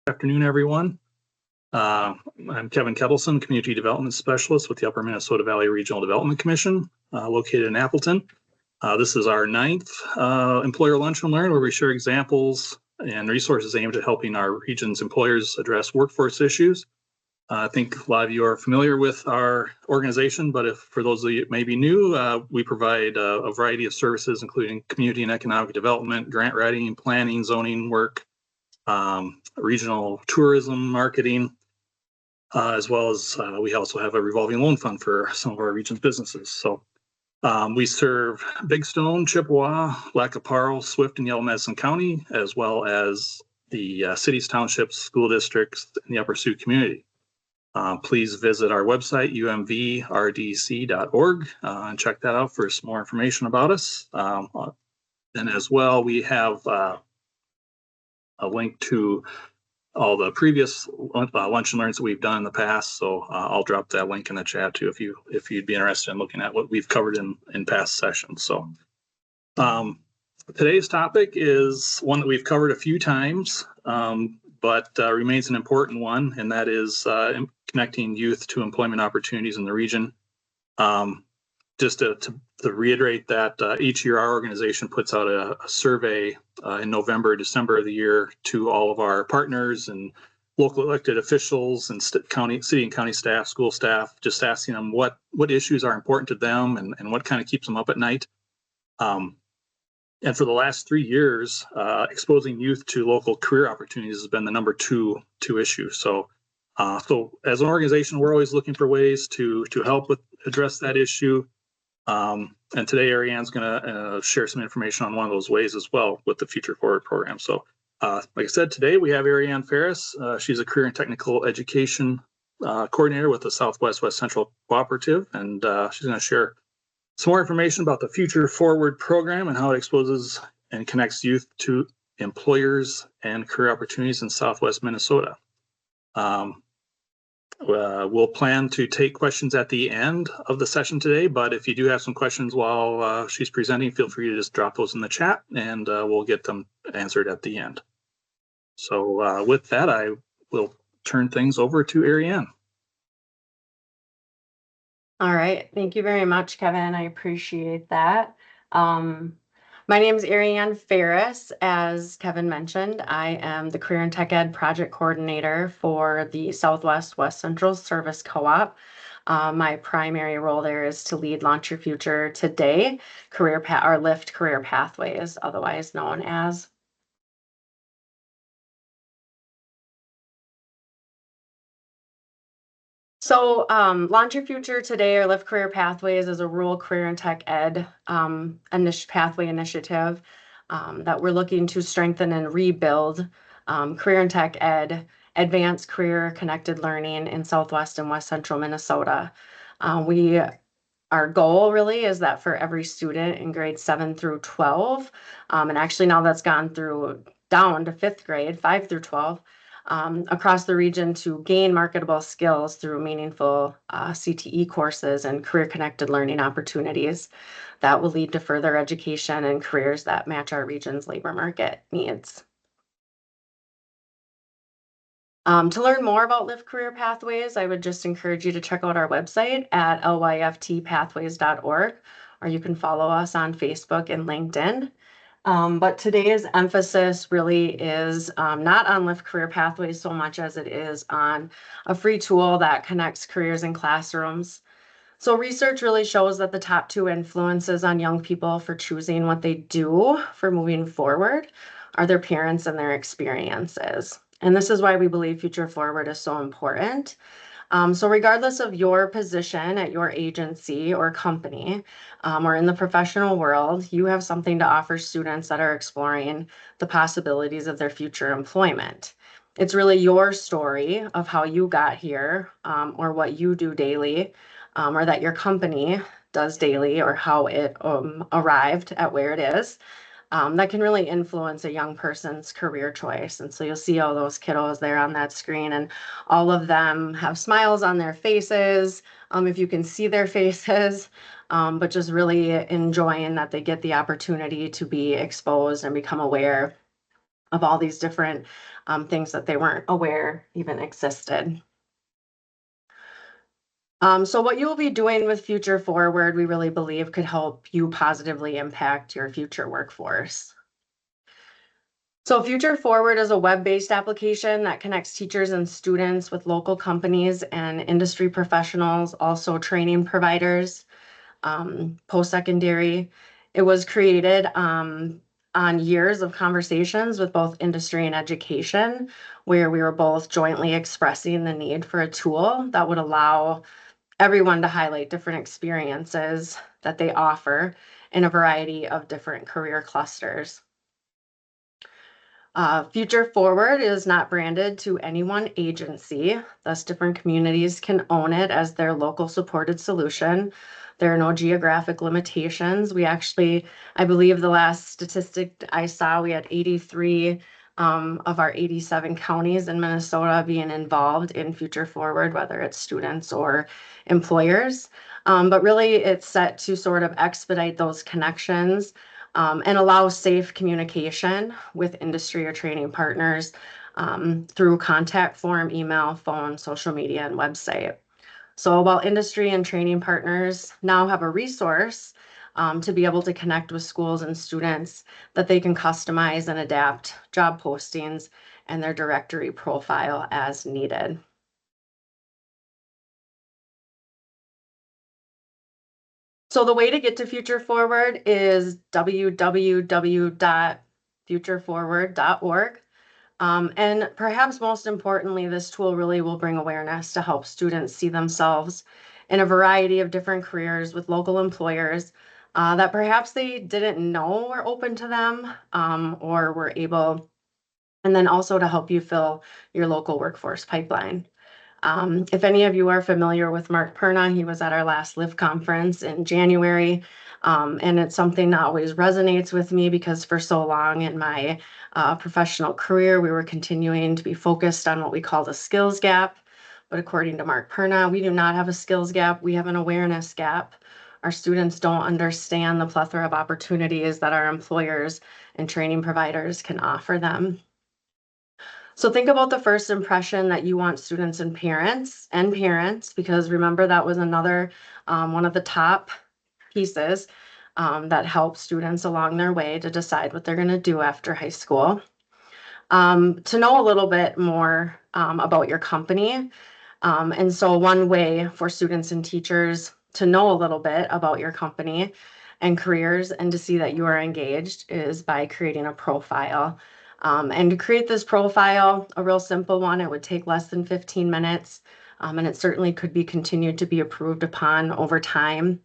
Good afternoon, everyone. I'm Kevin Kettleson, Community Development Specialist with the Upper Minnesota Valley Regional Development Commission, located in Appleton. This is our 9th Employer Lunch and Learn, where we share examples and resources aimed at helping our region's employers address workforce issues. I think a lot of you are familiar with our organization, but for those of you that may be new, we provide a variety of services, including community and economic development, grant writing, planning, zoning work, regional tourism marketing, as well as we also have a revolving loan fund for some of our region's businesses. So we serve Big Stone, Chippewa, Lackaparro, Swift, and Yellow Medicine County, as well as the cities, townships, school districts, and the Upper Sioux community. Please visit our website, UMVRDC.org, and check that out for some more information about us. And as well, we have a link to all the previous lunch and learns that we've done in the past. So I'll drop that link in the chat too if you'd be interested in looking at what we've covered in past sessions. So today's topic is one that we've covered a few times, but remains an important one, and that is connecting youth to employment opportunities in the region. Just to reiterate that each year our organization puts out a survey in November, December of the year to all of our partners and local elected officials and city and county staff, school staff, just asking them what issues are important to them and what kind of keeps them up at night. And for the last 3 years, exposing youth to local career opportunities has been the number two issue. So as an organization, we're always looking for ways to help address that issue. And today Eriann's going to share some information on one of those ways as well with the FutureForward program. So like I said, today we have Eriann Faris. She's a career and technical education coordinator with the Southwest West Central Cooperative, and she's going to share some more information about the FutureForward program and how it exposes and connects youth to employers and career opportunities in Southwest Minnesota. We'll plan to take questions at the end of the session today, but if you do have some questions while she's presenting, feel free to just drop those in the chat and we'll get them answered at the end. So with that, I will turn things over to Eriann. All right, thank you very much, Kevin. I appreciate that. My name is Eriann Faris. As Kevin mentioned, I am the Career and Tech Ed Project Coordinator for the Southwest West Central Service Co-op. My primary role there is to lead Launch Your Future Today, or LIFT Career Pathways, otherwise known as. So Launch Your Future Today, or LIFT Career Pathways, is a rural career and tech ed pathway initiative that we're looking to strengthen and rebuild career and tech ed, advanced career connected learning in Southwest and West Central Minnesota. Our goal really is that for every student in grades 7 through 12, and actually now that's gone down to 5th grade, 5 through 12, across the region to gain marketable skills through meaningful CTE courses and career-connected learning opportunities that will lead to further education and careers that match our region's labor market needs. To learn more about LIFT Career Pathways, I would just encourage you to check out our website at lyftpathways.org, or you can follow us on Facebook and LinkedIn. But today's emphasis really is not on LIFT Career Pathways so much as it is on a free tool that connects careers in classrooms. So research really shows that the top 2 influences on young people for choosing what they do for moving forward are their parents and their experiences. And this is why we believe FutureForward is so important. So regardless of your position at your agency or company or in the professional world, you have something to offer students that are exploring the possibilities of their future employment. It's really your story of how you got here or what you do daily or that your company does daily or how it arrived at where it is. That can really influence a young person's career choice. And so you'll see all those kiddos there on that screen, and all of them have smiles on their faces, if you can see their faces, but just really enjoying that they get the opportunity to be exposed and become aware of all these different things that they weren't aware even existed. So what you will be doing with FutureForward, we really believe could help you positively impact your future workforce. So FutureForward is a web-based application that connects teachers and students with local companies and industry professionals, also training providers, post-secondary. It was created on years of conversations with both industry and education, where we were both jointly expressing the need for a tool that would allow everyone to highlight different experiences that they offer in a variety of different career clusters. FutureForward is not branded to any one agency, thus different communities can own it as their local supported solution. There are no geographic limitations. We actually, I believe the last statistic I saw, we had 83 of our 87 counties in Minnesota being involved in FutureForward, whether it's students or employers. But really it's set to sort of expedite those connections and allow safe communication with industry or training partners through contact form, email, phone, social media, and website. So while industry and training partners now have a resource to be able to connect with schools and students, that they can customize and adapt job postings and their directory profile as needed. So the way to get to FutureForward is www.futureforward.org. And perhaps most importantly, this tool really will bring awareness to help students see themselves in a variety of different careers with local employers that perhaps they didn't know were open to them or were able, and then also to help you fill your local workforce pipeline. If any of you are familiar with Mark Perna, he was at our last LIFT conference in January. And it's something that always resonates with me because for so long in my professional career, we were continuing to be focused on what we call the skills gap. But according to Mark Perna, we do not have a skills gap, we have an awareness gap. Our students don't understand the plethora of opportunities that our employers and training providers can offer them. So think about the first impression that you want students and parents, because remember that was another one of the top pieces that help students along their way to decide what they're going to do after high school. To know a little bit more about your company. And so one way for students and teachers to know a little bit about your company and careers and to see that you are engaged is by creating a profile. And to create this profile, a real simple one, it would take less than 15 minutes. And it certainly could be continued to be approved upon over time.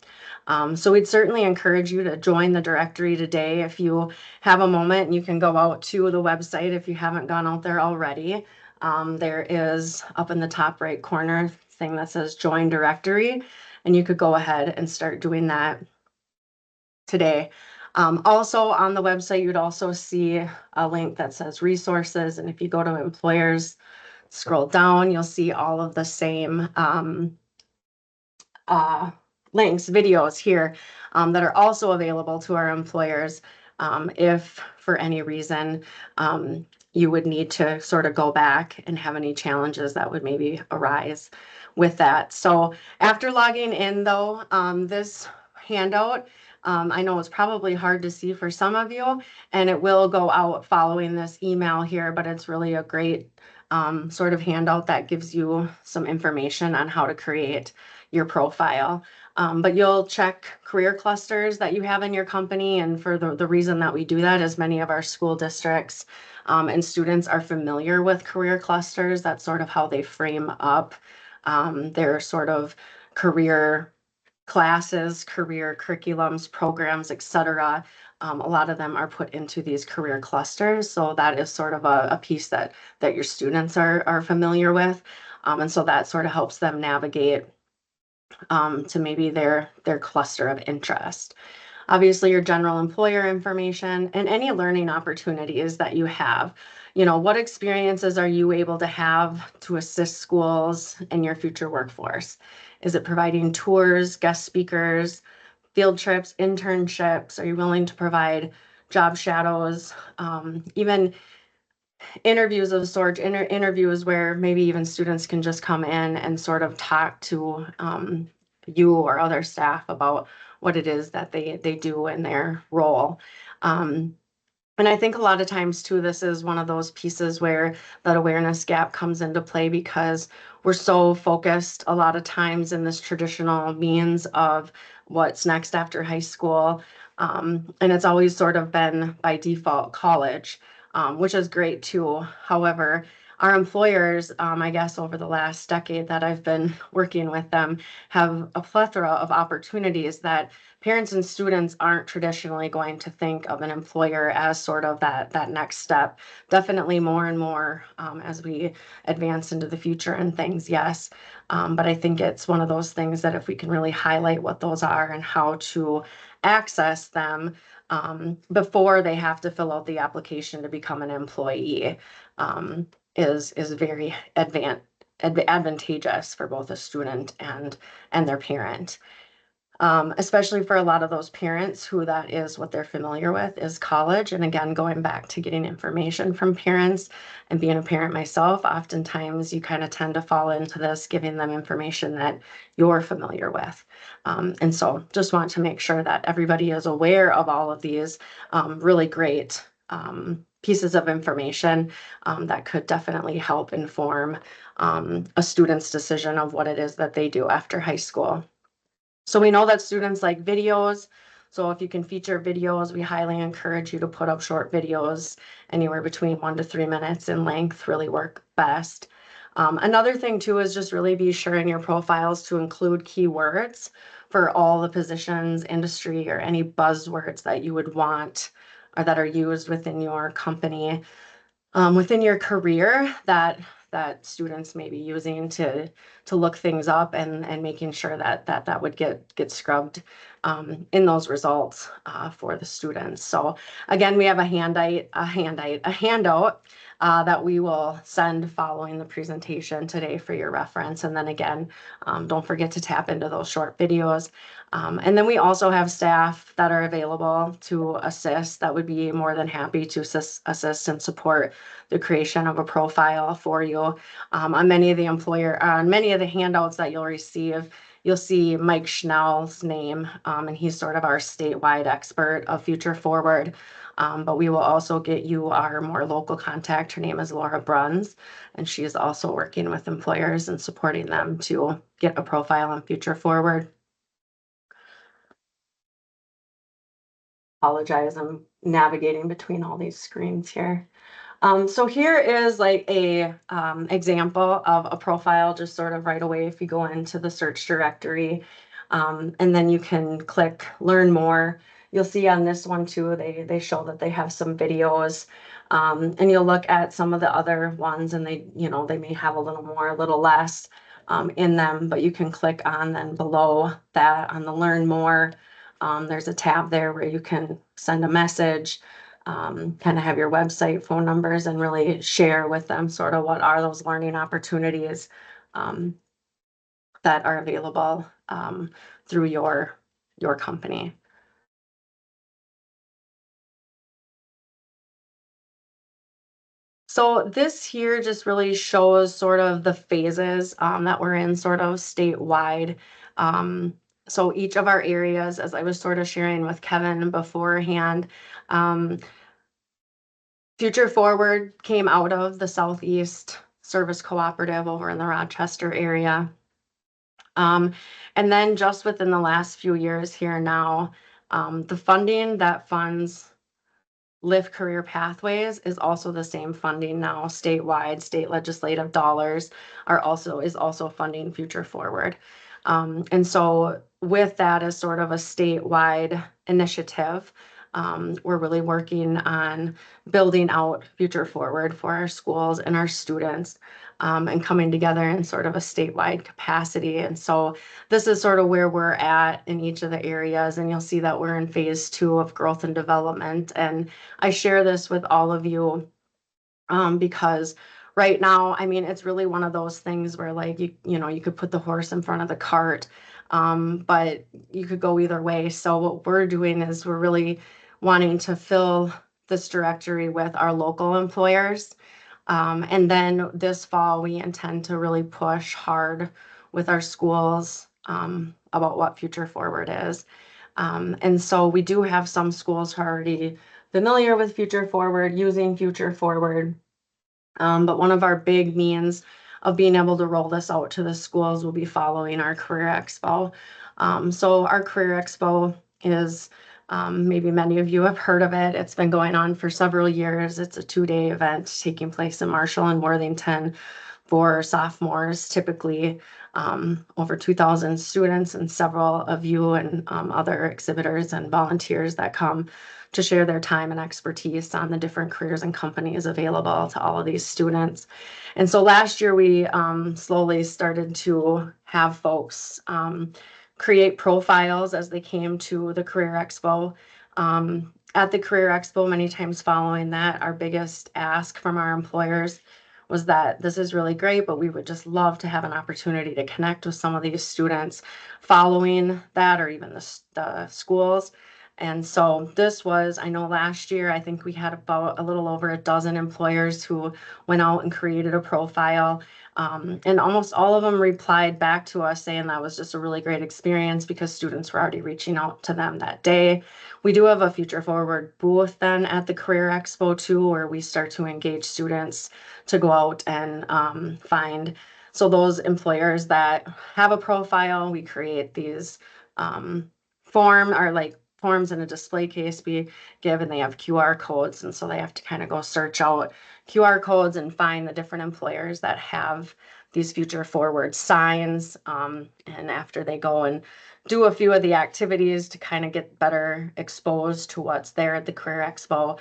So we'd certainly encourage you to join the directory today. If you have a moment, you can go out to the website if you haven't gone out there already. There is up in the top right corner thing that says join directory, and you could go ahead and start doing that today. Also on the website, you'd also see a link that says resources. And if you go to employers, scroll down, you'll see all of the same links, videos here that are also available to our employers if for any reason you would need to sort of go back and have any challenges that would maybe arise with that. So after logging in though, this handout, I know it's probably hard to see for some of you, and it will go out following this email here, but it's really a great sort of handout that gives you some information on how to create your profile. But you'll check career clusters that you have in your company. And for the reason that we do that is many of our school districts and students are familiar with career clusters. That's sort of how they frame up their sort of career classes, career curriculums, programs, etc. A lot of them are put into these career clusters. So that is sort of a piece that your students are familiar with. And so that sort of helps them navigate to maybe their cluster of interest. Obviously, your general employer information and any learning opportunities that you have. You know, what experiences are you able to have to assist schools in your future workforce? Is it providing tours, guest speakers, field trips, internships? Are you willing to provide job shadows? Even interviews of sorts, interviews where maybe even students can just come in and sort of talk to you or other staff about what it is that they do in their role. And I think a lot of times too, this is one of those pieces where that awareness gap comes into play because we're so focused a lot of times in this traditional means of what's next after high school. And it's always sort of been by default college, which is great too. However, our employers, I guess over the last decade that I've been working with them, have a plethora of opportunities that parents and students aren't traditionally going to think of an employer as sort of that next step. Definitely more and more as we advance into the future and things, yes. But I think it's one of those things that if we can really highlight what those are and how to access them before they have to fill out the application to become an employee, is very advantageous for both a student and their parent. Especially for a lot of those parents who that is what they're familiar with is college. And again, going back to getting information from parents and being a parent myself, oftentimes you kind of tend to fall into this, giving them information that you're familiar with. And so just want to make sure that everybody is aware of all of these really great pieces of information that could definitely help inform a student's decision of what it is that they do after high school. So we know that students like videos. So if you can feature videos, we highly encourage you to put up short videos anywhere between 1 to 3 minutes in length, really work best. Another thing too is just really be sure in your profiles to include keywords for all the positions, industry, or any buzzwords that you would want or that are used within your company, within your career that students may be using to look things up and making sure that would get scrubbed in those results for the students. So again, we have a handout that we will send following the presentation today for your reference. And then again, don't forget to tap into those short videos. And then we also have staff that are available to assist that would be more than happy to assist and support the creation of a profile for you. On many of the handouts that you'll receive, you'll see Mike Schnell's name, and he's sort of our statewide expert of FutureForward. But we will also get you our more local contact. Her name is Laura Bruns, and she is also working with employers and supporting them to get a profile on FutureForward. Apologize, I'm navigating between all these screens here. So here is like a example of a profile just sort of right away if you go into the search directory, and then you can click learn more. You'll see on this one too, they show that they have some videos, and you'll look at some of the other ones and they may have a little more, a little less in them, but you can click on then below that on the learn more. There's a tab there where you can send a message, kind of have your website, phone numbers, and really share with them sort of what are those learning opportunities that are available through your company. So this here just really shows sort of the phases that we're in sort of statewide. So each of our areas, as I was sort of sharing with Kevin beforehand, FutureForward came out of the Southeast Service Cooperative over in the Rochester area. And then just within the last few years here now, the funding that funds Lift Career Pathways is also the same funding now statewide. State legislative dollars is also funding FutureForward. And so with that as sort of a statewide initiative, we're really working on building out FutureForward for our schools and our students, and coming together in sort of a statewide capacity. And so this is sort of where we're at in each of the areas, and you'll see that we're in phase 2 of growth and development. And I share this with all of you because right now, I mean, it's really one of those things where like, you could put the horse in front of the cart, but you could go either way. So what we're doing is we're really wanting to fill this directory with our local employers. And then this fall, we intend to really push hard with our schools about what FutureForward is. And so we do have some schools who are already familiar with FutureForward, using FutureForward. But one of our big means of being able to roll this out to the schools will be following our Career Expo. So our Career Expo is, maybe many of you have heard of it. It's been going on for several years. It's a 2-day event taking place in Marshall and Worthington for sophomores, typically over 2,000 students, and several of you and other exhibitors and volunteers that come to share their time and expertise on the different careers and companies available to all of these students. And so last year we slowly started to have folks create profiles as they came to the Career Expo. At the Career Expo, many times following that, our biggest ask from our employers was that this is really great, but we would just love to have an opportunity to connect with some of these students following that, or even the schools. And so this was, I know last year, I think we had about a little over a dozen employers who went out and created a profile. And almost all of them replied back to us saying that was just a really great experience because students were already reaching out to them that day. We do have a FutureForward booth then at the Career Expo too, where we start to engage students to go out and find. So those employers that have a profile, we create these forms in a display case we give, and they have QR codes. And so they have to kind of go search out QR codes and find the different employers that have these FutureForward signs. And after they go and do a few of the activities to kind of get better exposed to what's there at the Career Expo,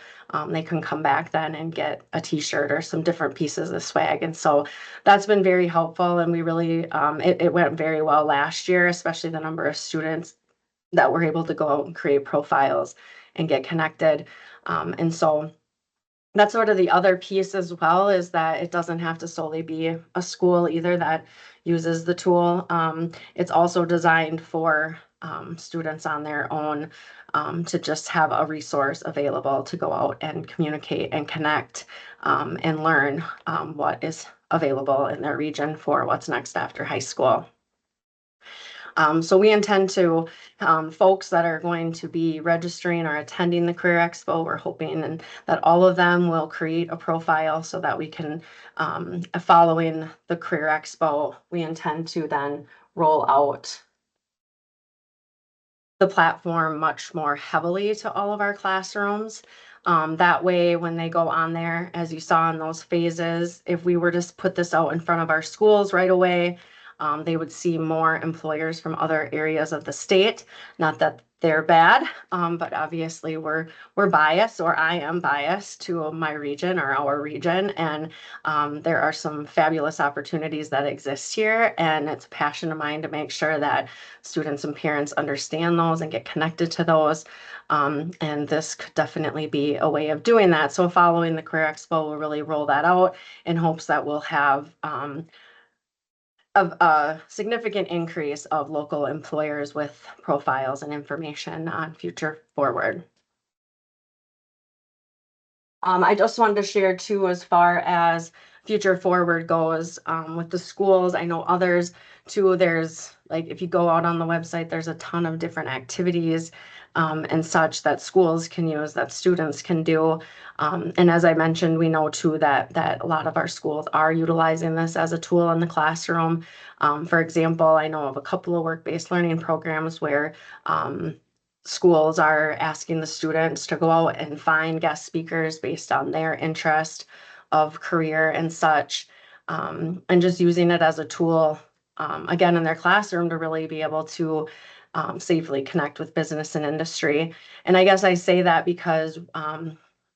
they can come back then and get a t-shirt or some different pieces of swag. And so that's been very helpful. And we really, it went very well last year, especially the number of students that were able to go out and create profiles and get connected. And so that's sort of the other piece as well, is that it doesn't have to solely be a school either that uses the tool. It's also designed for students on their own to just have a resource available to go out and communicate and connect and learn what is available in their region for what's next after high school. So we intend to, folks that are going to be registering or attending the Career Expo, we're hoping that all of them will create a profile so that we can, following the Career Expo, we intend to then roll out the platform much more heavily to all of our classrooms. That way, when they go on there, as you saw in those phases, if we were to put this out in front of our schools right away, they would see more employers from other areas of the state. Not that they're bad, but obviously we're biased, or I am biased to my region or our region. And there are some fabulous opportunities that exist here. And it's a passion of mine to make sure that students and parents understand those and get connected to those. And this could definitely be a way of doing that. So following the Career Expo, we'll really roll that out in hopes that we'll have a significant increase of local employers with profiles and information on FutureForward. I just wanted to share too, as far as FutureForward goes, with the schools. I know others too. There's, like, if you go out on the website, there's a ton of different activities and such that schools can use, that students can do. And as I mentioned, we know too that a lot of our schools are utilizing this as a tool in the classroom. For example, I know of a couple of work-based learning programs where schools are asking the students to go out and find guest speakers based on their interest of career and such, and just using it as a tool, again, in their classroom to really be able to safely connect with business and industry. And I guess I say that because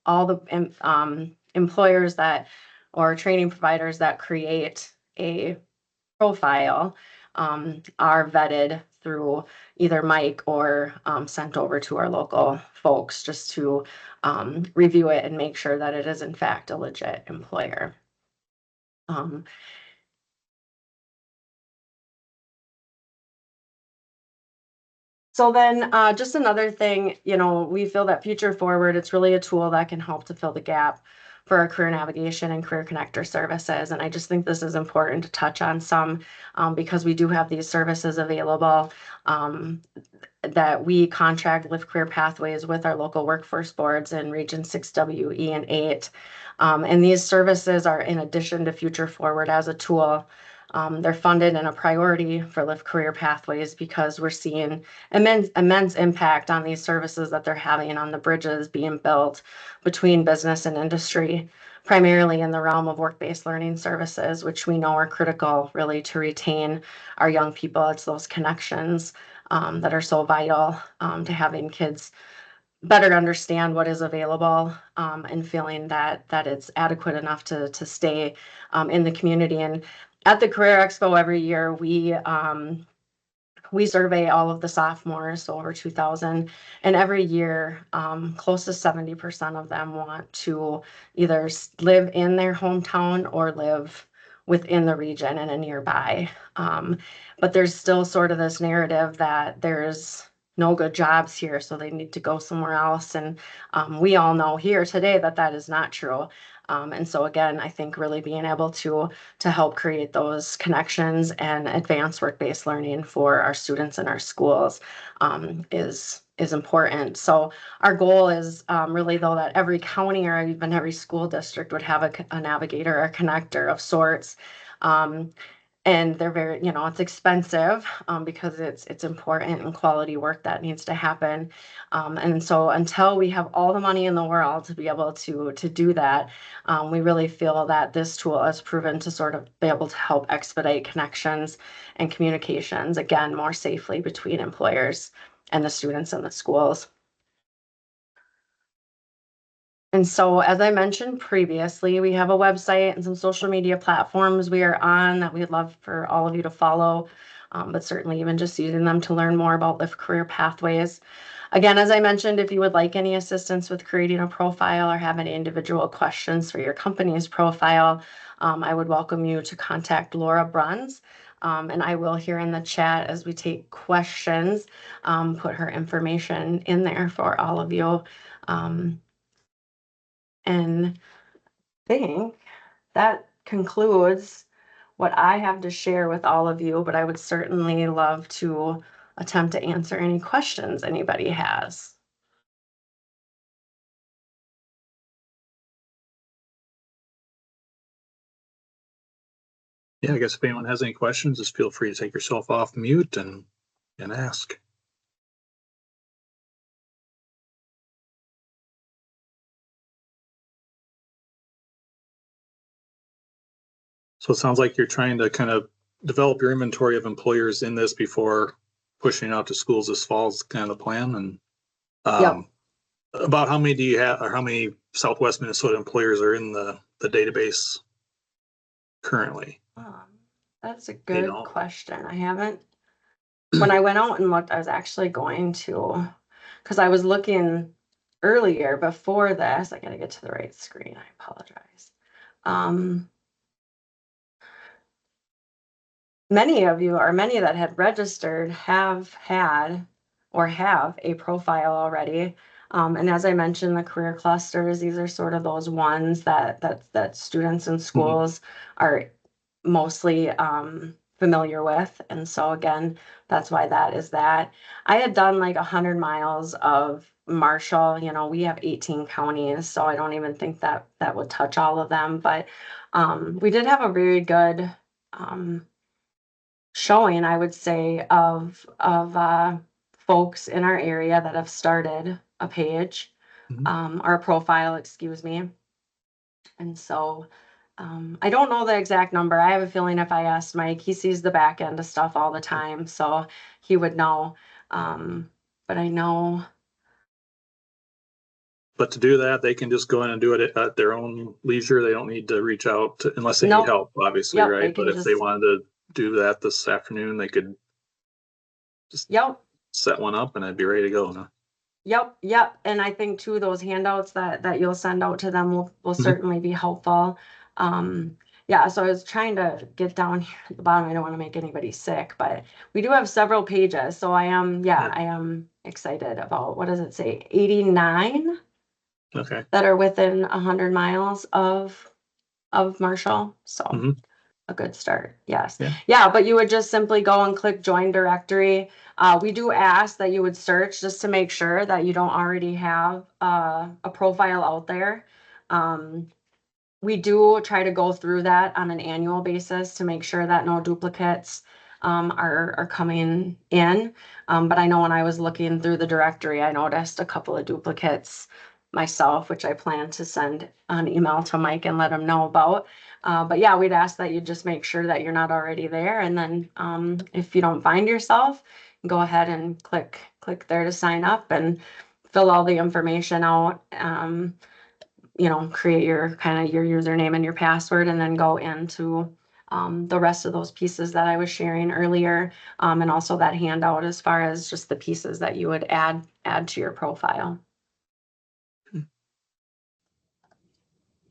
all the employers that, or training providers that create a profile are vetted through either Mike or sent over to our local folks just to review it and make sure that it is in fact a legit employer. So then just another thing, you know, we feel that FutureForward, it's really a tool that can help to fill the gap for our career navigation and career connector services. And I just think this is important to touch on some because we do have these services available that we contract with Career Pathways with our local workforce boards in Region 6, WE, and 8. And these services are in addition to FutureForward as a tool. They're funded and a priority for Lift Career Pathways because we're seeing immense impact on these services that they're having on the bridges being built between business and industry, primarily in the realm of work-based learning services, which we know are critical really to retain our young people. It's those connections that are so vital to having kids better understand what is available and feeling that it's adequate enough to stay in the community. And at the Career Expo every year, we survey all of the sophomores, so over 2,000, and every year, close to 70% of them want to either live in their hometown or live within the region and a nearby. But there's still sort of this narrative that there's no good jobs here, so they need to go somewhere else. And we all know here today that that is not true. And so again, I think really being able to help create those connections and advance work-based learning for our students in our schools is important. So our goal is really though that every county or even every school district would have a navigator or a connector of sorts. And they're very, you know, it's expensive because it's important and quality work that needs to happen. And so until we have all the money in the world to be able to do that, we really feel that this tool has proven to sort of be able to help expedite connections and communications, again, more safely between employers and the students in the schools. And so, as I mentioned previously, we have a website and some social media platforms we are on that we'd love for all of you to follow, but certainly even just using them to learn more about Lift Career Pathways. Again, as I mentioned, if you would like any assistance with creating a profile or have any individual questions for your company's profile, I would welcome you to contact Laura Bruns. And I will here in the chat as we take questions, put her information in there for all of you. And I think that concludes what I have to share with all of you, but I would certainly love to attempt to answer any questions anybody has. Yeah, I guess if anyone has any questions, just feel free to take yourself off mute and ask. So it sounds like you're trying to kind of develop your inventory of employers in this before pushing out to schools this fall is kind of the plan. And Yep. about how many do you have, or how many Southwest Minnesota employers are in the database currently? That's a good question. I haven't, when I went out and looked, I was actually going to, because I was looking earlier before this. I got to get to the right screen. I apologize. Many of you, or many that had registered, have had or have a profile already. And as I mentioned, the career clusters, these are sort of those ones that students in schools are mostly familiar with. And so again, that's why that is that. I had done like 100 miles of Marshall. You know, we have 18 counties, so I don't even think that would touch all of them. But we did have a very good showing, I would say, of folks in our area that have started a page or a profile, excuse me. And so I don't know the exact number. I have a feeling if I asked Mike, he sees the back end of stuff all the time, so he would know. But I know. But to do that, they can just go in and do it at their own leisure. They don't need to reach out to, unless they need help, obviously, Yep, right? But if they wanted to do that this afternoon, they could just set one up and I'd be ready to go. Huh? Yep. And I think too, those handouts that you'll send out to them will certainly be helpful. yeah, so I was trying to get down here at the bottom. I don't want to make anybody sick, but we do have several pages. So I am, Yeah. I am excited about, what does it say? 89 Okay. that are within 100 miles of Marshall. So Mhm. a good start. Yes. Yeah. Yeah, but you would just simply go and click join directory. We do ask that you would search just to make sure that you don't already have a profile out there. We do try to go through that on an annual basis to make sure that no duplicates are coming in. But I know when I was looking through the directory, I noticed a couple of duplicates myself, which I plan to send an email to Mike and let him know about. But yeah, we'd ask that you just make sure that you're not already there. And then if you don't find yourself, go ahead and click there to sign up and fill all the information out. You know, create your kind of your username and your password, and then go into the rest of those pieces that I was sharing earlier, and also that handout as far as just the pieces that you would add to your profile.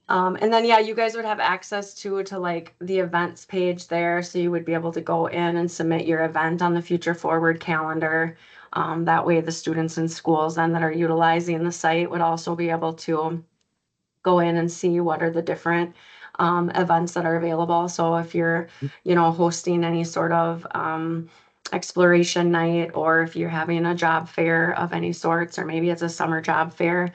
And then, yeah, you guys would have access to like the events page there. So you would be able to go in and submit your event on the FutureForward calendar. That way the students in schools then that are utilizing the site would also be able to go in and see what are the different events that are available. So if you're, you know, hosting any sort of exploration night, or if you're having a job fair of any sorts, or maybe it's a summer job fair.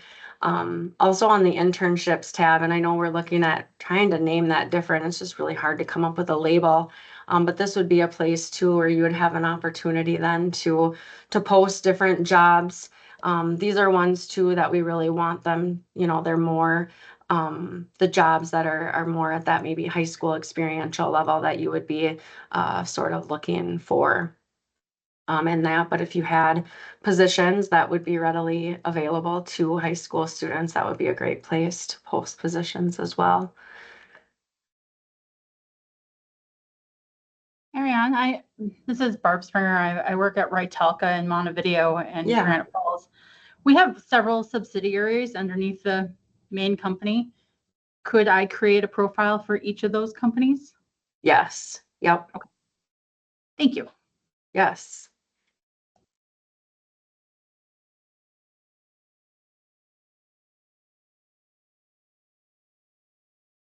Also on the internships tab, and I know we're looking at trying to name that different. It's just really hard to come up with a label. But this would be a place too where you would have an opportunity then to post different jobs. These are ones too that we really want them, you know, they're more the jobs that are more at that maybe high school experiential level that you would be sort of looking for in that. But if you had positions that would be readily available to high school students, that would be a great place to post positions as well. Eriann, this is Barb Springer. I work at Telka in Montevideo and Yeah. Granite Falls. We have several subsidiaries underneath the main company. Could I create a profile for each of those companies? Yes. Yep. Okay. Thank you. Yes.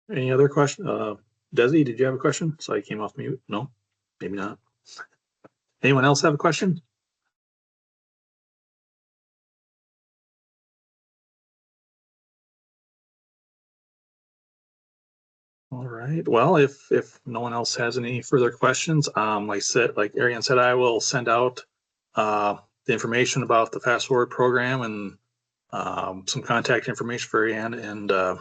Any other question? Desi, did you have a question? So I came off mute. No, maybe not. Anyone else have a question? All right. Well, if no one else has any further questions, like Eriann said, I will send out the information about the Fast Forward program and some contact information for Eriann and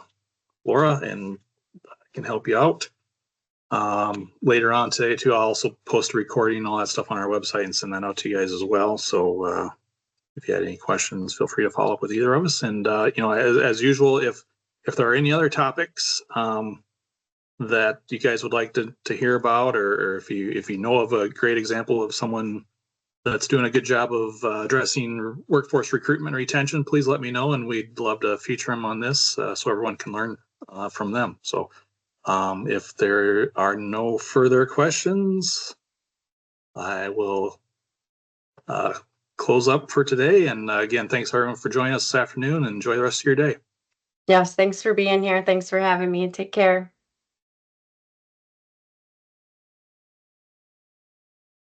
Laura, and I can help you out. Later on today too, I'll also post a recording and all that stuff on our website and send that out to you guys as well. So if you had any questions, feel free to follow up with either of us. And you know, as usual, if there are any other topics that you guys would like to hear about, or if you know of a great example of someone that's doing a good job of addressing workforce recruitment and retention, please let me know, and we'd love to feature them on this so everyone can learn from them. So if there are no further questions, I will close up for today. And again, thanks everyone for joining us this afternoon, and enjoy the rest of your day. Yes. Thanks for being here. Thanks for having me. Take care.